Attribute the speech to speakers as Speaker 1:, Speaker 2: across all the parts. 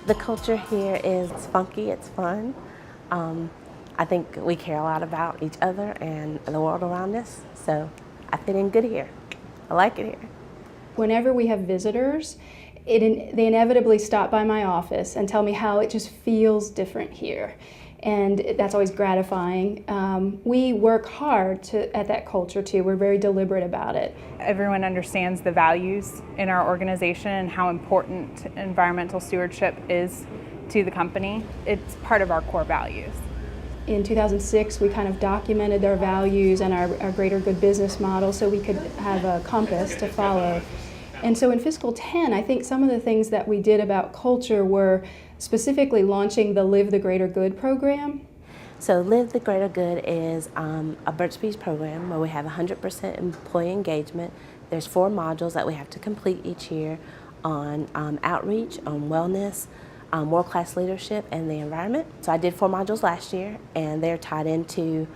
Speaker 1: The culture here is funky, it's fun. I think we care a lot about each other and the world around us, so I fit in good here. I like it here.
Speaker 2: Whenever we have visitors, they inevitably stop by my office and tell me how it just feels different here. And that's always gratifying. We work hard at that culture too. We're very deliberate about it.
Speaker 3: Everyone understands the values in our organization and how important environmental stewardship is to the company. It's part of our core values.
Speaker 2: In 2006, we kind of documented our values and our greater good business model so we could have a compass to follow. And so in fiscal 10, I think some of the things that we did about culture were specifically launching the Live the Greater Good program.
Speaker 1: So Live the Greater Good is a Burt's Bees program where we have 100% employee engagement. There's 4 modules that we have to complete each year on outreach, on wellness, world-class leadership, and the environment. So I did 4 modules last year, and they're tied into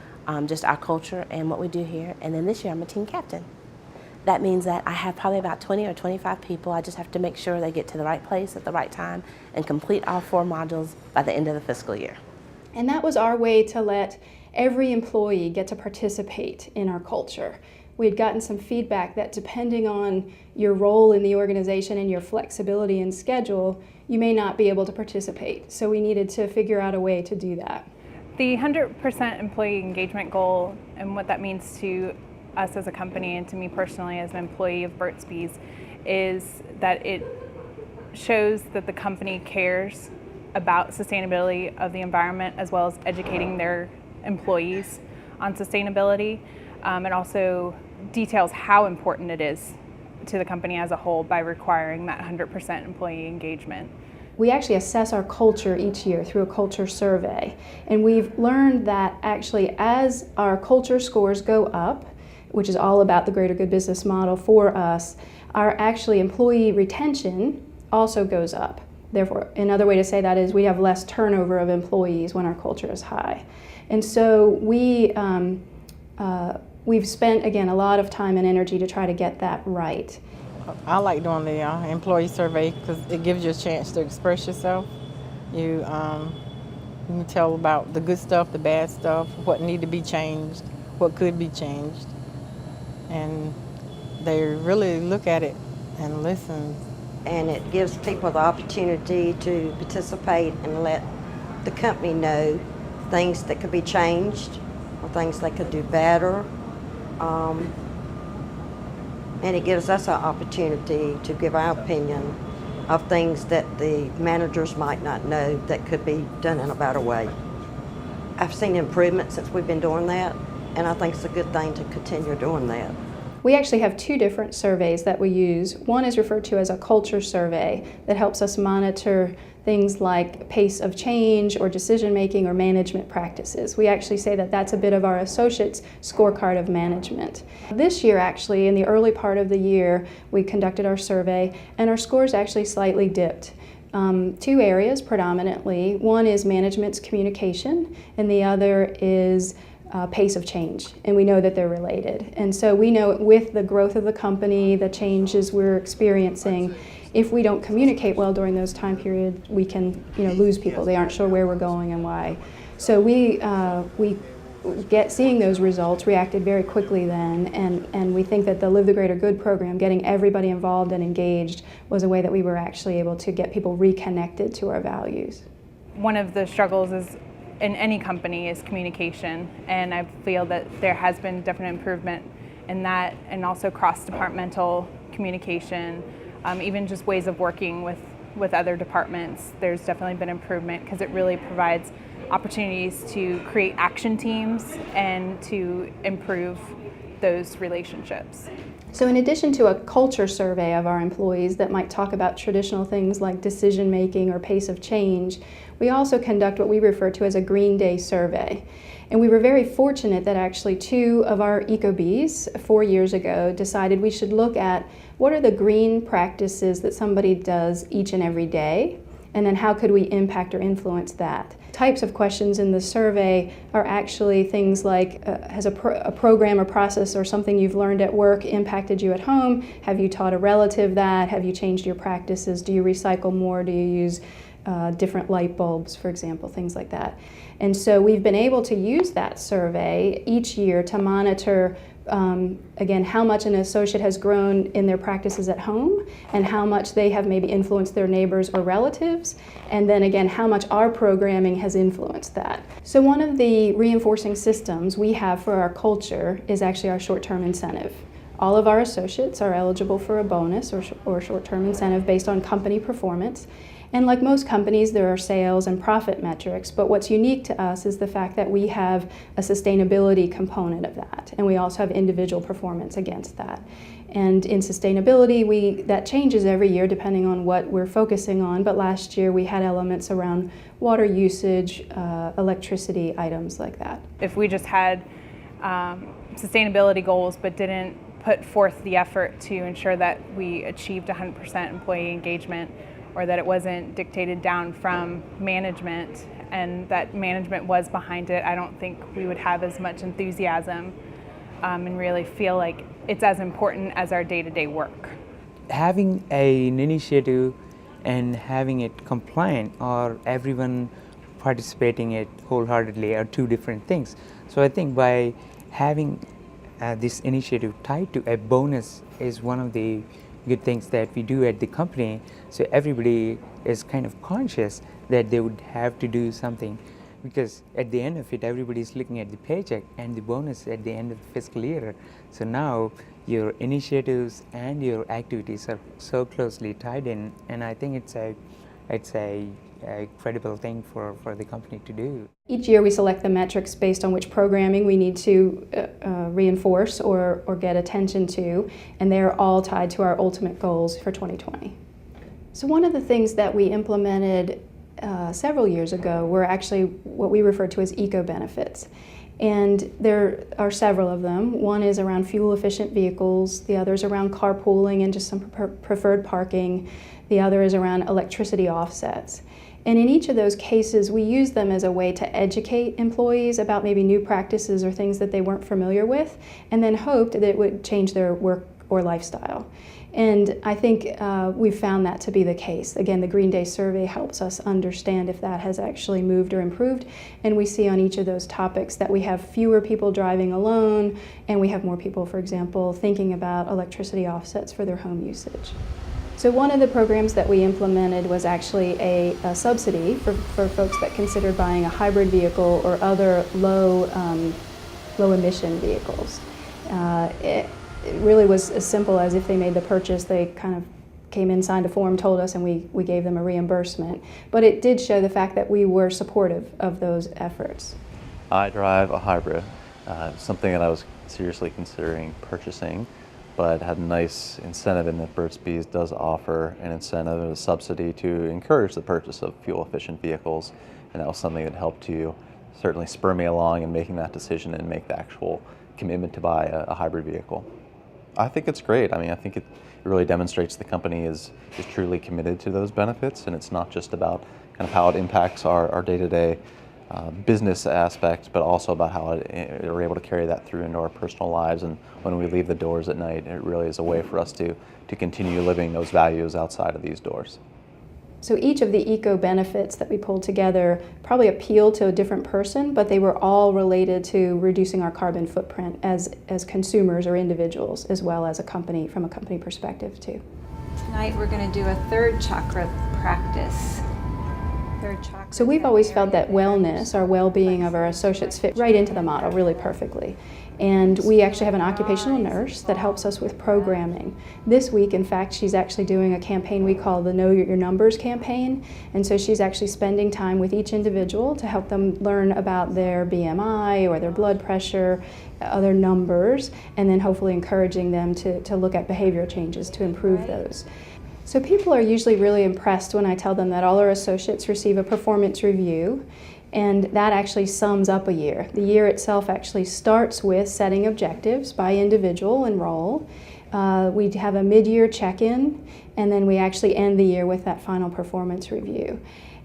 Speaker 1: just our culture and what we do here. And then this year I'm a team captain. That means that I have probably about 20 or 25 people. I just have to make sure they get to the right place at the right time and complete all 4 modules by the end of the fiscal year.
Speaker 2: And that was our way to let every employee get to participate in our culture. We had gotten some feedback that depending on your role in the organization and your flexibility and schedule, you may not be able to participate. So we needed to figure out a way to do that.
Speaker 3: The 100% employee engagement goal and what that means to us as a company and to me personally as an employee of Burt's Bees is that it shows that the company cares about sustainability of the environment as well as educating their employees on sustainability. It also details how important it is to the company as a whole by requiring that 100% employee engagement.
Speaker 2: We actually assess our culture each year through a culture survey, and we've learned that actually as our culture scores go up, which is all about the greater good business model for us, our actually employee retention also goes up. Therefore, another way to say that is we have less turnover of employees when our culture is high. And so we've spent, again, a lot of time and energy to try to get that right.
Speaker 4: I like doing the employee survey because it gives you a chance to express yourself. You can tell about the good stuff, the bad stuff, what need to be changed, what could be changed. And they really look at it and listen.
Speaker 5: And it gives people the opportunity to participate and let the company know things that could be changed or things they could do better. And it gives us an opportunity to give our opinion of things that the managers might not know that could be done in a better way. I've seen improvement since we've been doing that, and I think it's a good thing to continue doing that.
Speaker 2: We actually have 2 different surveys that we use. One is referred to as a culture survey that helps us monitor things like pace of change or decision making or management practices. We actually say that that's a bit of our associates' scorecard of management. This year actually, in the early part of the year, we conducted our survey and our scores actually slightly dipped. 2 areas predominantly. One is management's communication and the other is pace of change, and we know that they're related. And so we know with the growth of the company, the changes we're experiencing, if we don't communicate well during those time periods, we can lose people. They aren't sure where we're going and why. So we seeing those results, reacted very quickly then, and we think that the Live the Greater Good program, getting everybody involved and engaged, was a way that we were actually able to get people reconnected to our values.
Speaker 3: One of the struggles is in any company is communication, and I feel that there has been definite improvement in that, and also cross-departmental communication, even just ways of working with other departments. There's definitely been improvement because it really provides opportunities to create action teams and to improve those relationships.
Speaker 2: So in addition to a culture survey of our employees that might talk about traditional things like decision making or pace of change, we also conduct what we refer to as a Green Day survey. And we were very fortunate that actually 2 of our eco-bees 4 years ago decided we should look at what are the green practices that somebody does each and every day, and then how could we impact or influence that. Types of questions in the survey are actually things like, has a program or process or something you've learned at work impacted you at home? Have you taught a relative that? Have you changed your practices? Do you recycle more? Do you use different light bulbs, for example, things like that. And so we've been able to use that survey each year to monitor, again, how much an associate has grown in their practices at home and how much they have maybe influenced their neighbors or relatives, and then again, how much our programming has influenced that. So one of the reinforcing systems we have for our culture is actually our short-term incentive. All of our associates are eligible for a bonus or short-term incentive based on company performance. And like most companies, there are sales and profit metrics, but what's unique to us is the fact that we have a sustainability component of that, and we also have individual performance against that. And in sustainability, that changes every year depending on what we're focusing on, but last year we had elements around water usage, electricity, items like that.
Speaker 3: If we just had sustainability goals but didn't put forth the effort to ensure that we achieved 100% employee engagement, or that it wasn't dictated down from management and that management was behind it, I don't think we would have as much enthusiasm and really feel like it's as important as our day-to-day work.
Speaker 6: Having an initiative and having it compliant or everyone participating it wholeheartedly are two different things. So I think by having this initiative tied to a bonus is one of the good things that we do at the company, so everybody is kind of conscious that they would have to do something, because at the end of it everybody's looking at the paycheck and the bonus at the end of the fiscal year. So now your initiatives and your activities are so closely tied in, and I think it's a credible thing for the company to do.
Speaker 2: Each year we select the metrics based on which programming we need to reinforce or get attention to, and they're all tied to our ultimate goals for 2020. So one of the things that we implemented several years ago were actually what we refer to as eco-benefits. And there are several of them. One is around fuel-efficient vehicles, the other is around carpooling and just some preferred parking, the other is around electricity offsets. And in each of those cases, we use them as a way to educate employees about maybe new practices or things that they weren't familiar with, and then hoped that it would change their work or lifestyle. And I think we've found that to be the case. Again, the Green Day survey helps us understand if that has actually moved or improved, and we see on each of those topics that we have fewer people driving alone, and we have more people, for example, thinking about electricity offsets for their home usage. So one of the programs that we implemented was actually a subsidy for folks that considered buying a hybrid vehicle or other low emission vehicles. It really was as simple as if they made the purchase, they kind of came in, signed a form, told us, and we gave them a reimbursement. But it did show the fact that we were supportive of those efforts.
Speaker 7: I drive a hybrid, something that I was seriously considering purchasing, but had a nice incentive in that Burt's Bees does offer an incentive and a subsidy to encourage the purchase of fuel-efficient vehicles, and that was something that helped to certainly spur me along in making that decision and make the actual commitment to buy a hybrid vehicle. I think it's great. I mean, I think it really demonstrates the company is truly committed to those benefits, and it's not just about kind of how it impacts our day-to-day business aspect, but also about how we're able to carry that through into our personal lives, and when we leave the doors at night, it really is a way for us to continue living those values outside of these doors.
Speaker 2: So each of the eco-benefits that we pulled together probably appealed to a different person, but they were all related to reducing our carbon footprint as consumers or individuals, as well as a company, from a company perspective too.
Speaker 8: Tonight we're going to do a third chakra practice.
Speaker 2: So we've always felt that wellness, our well-being of our associates, fit right into the model really perfectly. And we actually have an occupational nurse that helps us with programming. This week, in fact, she's actually doing a campaign we call the Know Your Numbers campaign. And so she's actually spending time with each individual to help them learn about their BMI or their blood pressure, other numbers, and then hopefully encouraging them to look at behavioral changes to improve those. So people are usually really impressed when I tell them that all our associates receive a performance review, and that actually sums up a year. The year itself actually starts with setting objectives by individual and role. We have a mid-year check-in, and then we actually end the year with that final performance review.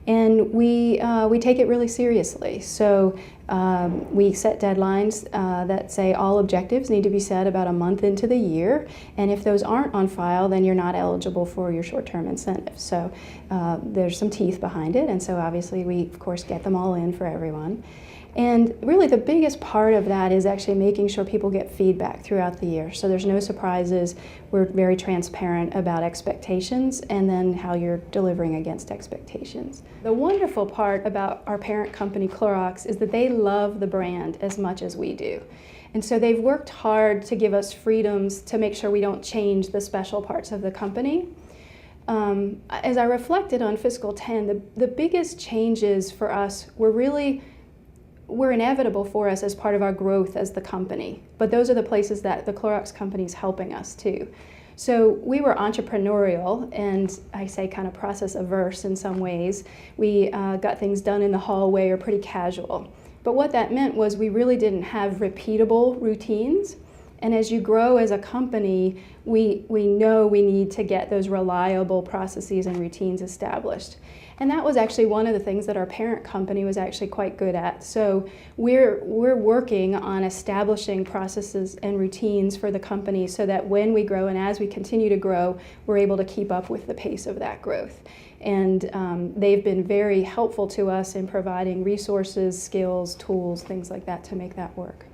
Speaker 2: And we take it really seriously. So We set deadlines that say all objectives need to be set about a month into the year, and if those aren't on file, then you're not eligible for your short-term incentives. So there's some teeth behind it, and so obviously we, of course, get them all in for everyone. And really the biggest part of that is actually making sure people get feedback throughout the year. So there's no surprises. We're very transparent about expectations and then how you're delivering against expectations. The wonderful part about our parent company, Clorox, is that they love the brand as much as we do. And so they've worked hard to give us freedoms to make sure we don't change the special parts of the company. As I reflected on fiscal 10, the biggest changes for us were inevitable for us as part of our growth as the company. But those are the places that the Clorox company is helping us too. So we were entrepreneurial and I say kind of process averse in some ways. We got things done in the hallway or pretty casual. But what that meant was we really didn't have repeatable routines. And as you grow as a company, we know we need to get those reliable processes and routines established. And that was actually one of the things that our parent company was actually quite good at. So we're working on establishing processes and routines for the company so that when we grow and as we continue to grow, we're able to keep up with the pace of that growth. And they've been very helpful to us in providing resources, skills, tools, things like that to make that work.